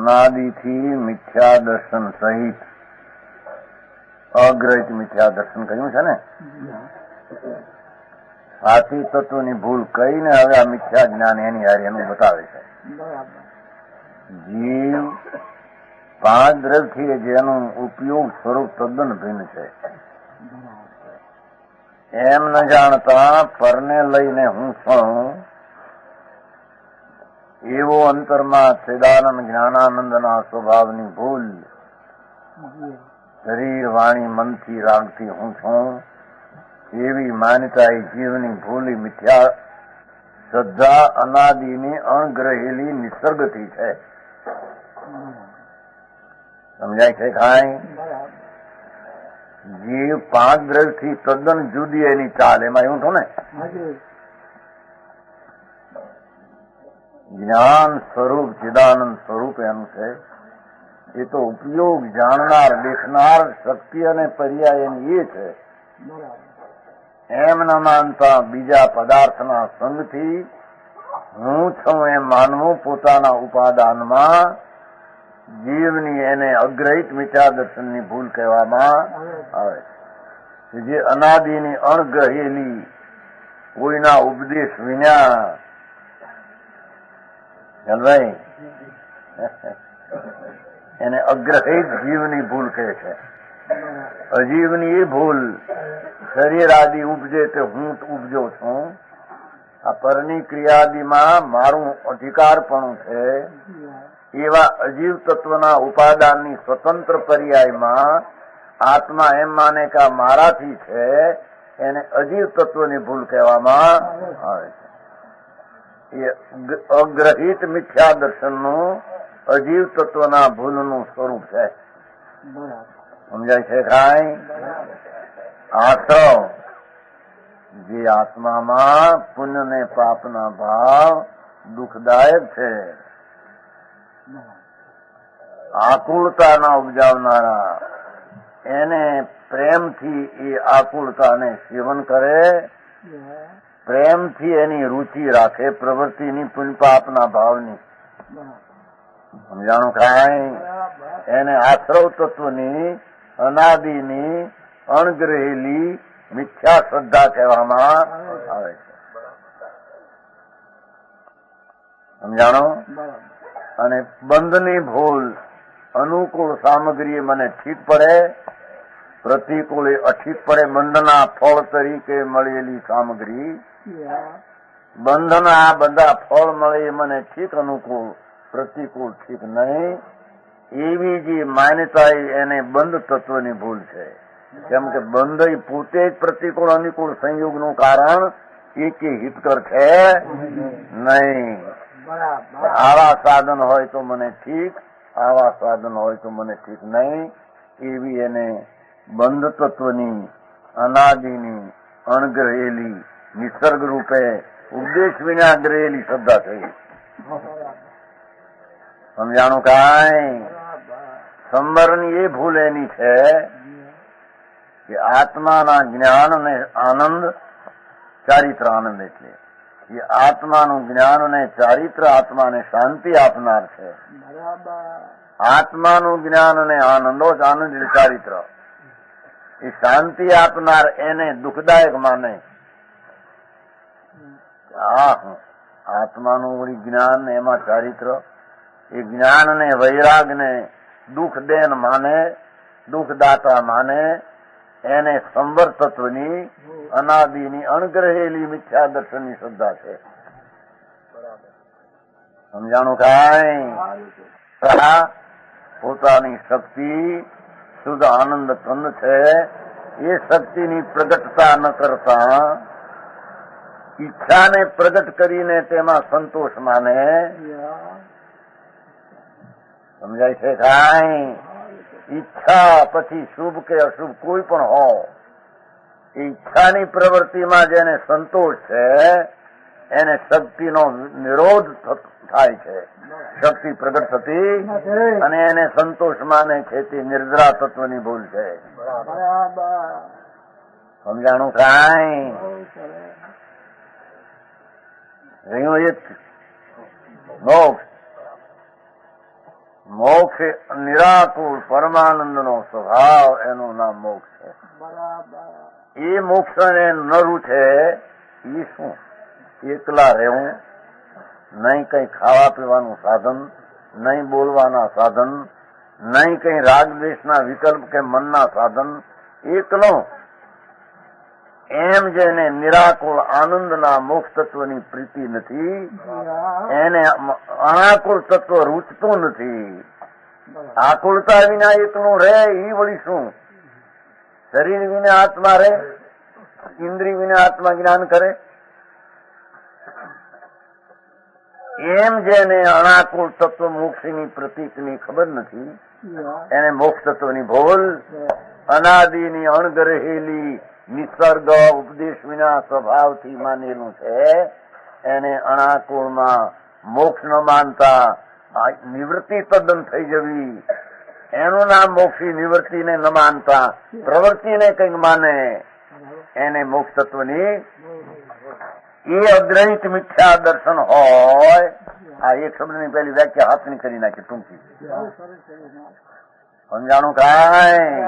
અનાદિથી મિથ્યા દર્શન સહિત અગ્રહિત મિથ્યા દર્શન કહ્યું છે ને. સાચી તત્વની ભૂલ કહીને હવે આ મિથ્યા જ્ઞાન એની હારે એનું બતાવે છે. જીવ પાંચ દ્રવ્યથી જેનું ઉપયોગ સ્વરૂપ તદ્દન ભિન્ન છે. એમ ન જાણતા પરને લઈને હું છું એવો અંતરમાં સદાનંદ જ્ઞાનાનંદના સ્વભાવની ભૂલ શરીર વાણી મનથી રાગથી હું છું એવી માન્યતા એ જીવની ભૂલી મિથ્યા શ્રદ્ધા અનાદિની અણગ્રહેલી નિસર્ગથી છે. સમજાય છે કાંઈ? જીવ પાંચ દ્રવ્યથી તદ્દન જુદી એની ચાલ. એમાં એવું છું ને જ્ઞાન સ્વરૂપ ચિદાનંદ સ્વરૂપ એનું છે. એ તો ઉપયોગ જાણનાર દેખનાર શક્તિ અને પર્યાય એની એ છે. એમ ન માનતા બીજા પદાર્થના સંગથી હું છું એમ માનવું પોતાના ઉપાદાનમાં જીવની એને અગ્રહિત મિથ્યા દર્શનની ભૂલ કહેવામાં આવે છે. જે અનાદિની અણગ્રહેલી કોઈના ઉપદેશ વિના ભાઈ એને અગ્રહિત જીવની ભૂલ કહે છે. અજીવની એ ભૂલ શરીર આદિ ઉપજે તે હું ઉપજો છું. આ પરની ક્રિયાદિમાં મારું અધિકારપણું છે એવા અજીવ તત્વના ઉપાદાનની સ્વતંત્ર પર્યાયમાં આત્મા એમ માને કે આ મારાથી છે એને અજીવ તત્વની ભૂલ કહેવામાં આવે છે. એ અગ્રહિત મિથ્યા દર્શનનું અજીવ તત્વના ભૂલનું સ્વરૂપ છે. સમજાય છે કાંઈ? આશ્રવ જે આત્મામાં પુણ્ય ને પાપના ભાવ દુઃખદાયક છે. આકુળતા ના ઉપજાવનારા એને પ્રેમથી એ આકુળતાને સેવન કરે, પ્રેમથી એની રુચિ રાખે પ્રવૃત્તિની પુણ્ય પાપના ભાવની. સમજાણું કાંઈ? એને આશ્રવ તત્વની અનાદિની અણગ્રહેલી મિથ્યા શ્રદ્ધા કહેવામાં આવે છે. સમજાણો? અને બંધની ભૂલ અનુકૂળ સામગ્રી મને ઠીક પડે, પ્રતિકૂળ અઠીક પડે. બંધના ફળ તરીકે મળેલી સામગ્રી, બંધના બધા ફળ મળે એ મને ઠીક અનુકૂળ, પ્રતિકૂળ ઠીક નહીં એવી જે માન્યતા એને બંધ તત્વની ભૂલ છે. કેમ કે બંધ પોતે જ પ્રતિકૂળ અનુકૂળ સંયોગનું કારણ એક હિતકર છે નહીં. આવા સાધન હોય તો મને ઠીક, આવા સાધન હોય તો મને ઠીક નહીં એવી એને બંધ તત્વની અનાદિની અણગ્રહેલી નિસર્ગ રૂપે ઉપદેશ વિના ગ્રહેલી શ્રદ્ધા થઈ. સમજાણું કાંઈ? સંવરની એ ભૂલ એની છે કે આત્માના જ્ઞાન અને આનંદ, ચારિત્ર આનંદ એટલે એ આત્માનું જ્ઞાન અને ચારિત્ર આત્માને શાંતિ આપનાર છે. આત્માનું જ્ઞાન અને આનંદો જ આનંદ ચારિત્ર એ શાંતિ આપનાર એને દુઃખદાયક માને. આત્માનું જ્ઞાન એમાં ચારિત્ર એ જ્ઞાન ને વૈરાગ ને દુઃખ દેન માને, દુઃખદાતા માને એને સંવર તત્વની અનાદિની અણગ્રહેલી મિથ્યા દર્શનની શ્રદ્ધા છે. સમજાણું કાંઈ? પોતાની શક્તિ શુદ્ધ આનંદ કંદ છે એ શક્તિની પ્રગટતા ન કરતા ઈચ્છાને પ્રગટ કરીને તેમાં સંતોષ માને. સમજાય છે કાંઈ? ઈચ્છા પછી શુભ કે અશુભ કોઈ પણ હો, ઈચ્છાની પ્રવૃત્તિમાં જેને સંતોષ છે એને શક્તિનો નિરોધ થાય છે. શક્તિ પ્રગટ થતી અને એને સંતોષ માને છે તે નિર્જરા તત્વની ભૂલ છે. સમજાણું કાંઈ? મોક્ષ મોક્ષ નિરાકુળ પરમાનંદનો સ્વભાવ, એનું નામ મોક્ષ છે. એ મોક્ષને નરું છે એ શું? એકલા રહેવું, નહીં કઈ ખાવા પીવાનું સાધન, નહીં બોલવાના સાધન, નહીં કઈ રાગ દ્વેષના વિકલ્પ કે મનના સાધન, એકલો. એમ જેને નિરાકુળ આનંદના મોક્ષ તત્વની પ્રીતિ નથી, એને અનાકુળ તત્વ રૂચતું નથી. આકુળતા વિના એકલું રહે એ વળી શું? શરીર વિના આત્મા રહે, ઇન્દ્રિય વિના આત્મા જ્ઞાન કરે. એમ જેને અનાકુળ તત્વ મોક્ષની પ્રતીકની ખબર નથી, એને મોક્ષ તત્વની ભૂલ, અનાદિની અણગરેલી નિસર્ગ ઉપદેશ વિના સ્વભાવથી માનેલું છે, એને અનાકુળમાં મોક્ષ ન માનતા નિવૃત્તિ તદ્દન થઈ જવી. એનું નામ મોક્ષી. નિવૃત્તિને ન માનતા પ્રવૃત્તિને કંઈક માને, એને મોક્ષ તત્વની એ અગ્રહિત મિથ્યા દર્શન હોય. આ એક શબ્દની પહેલી વ્યાખ્યા હાથની કરી નાખી ટૂંકી. સમજાણું કાંઈ?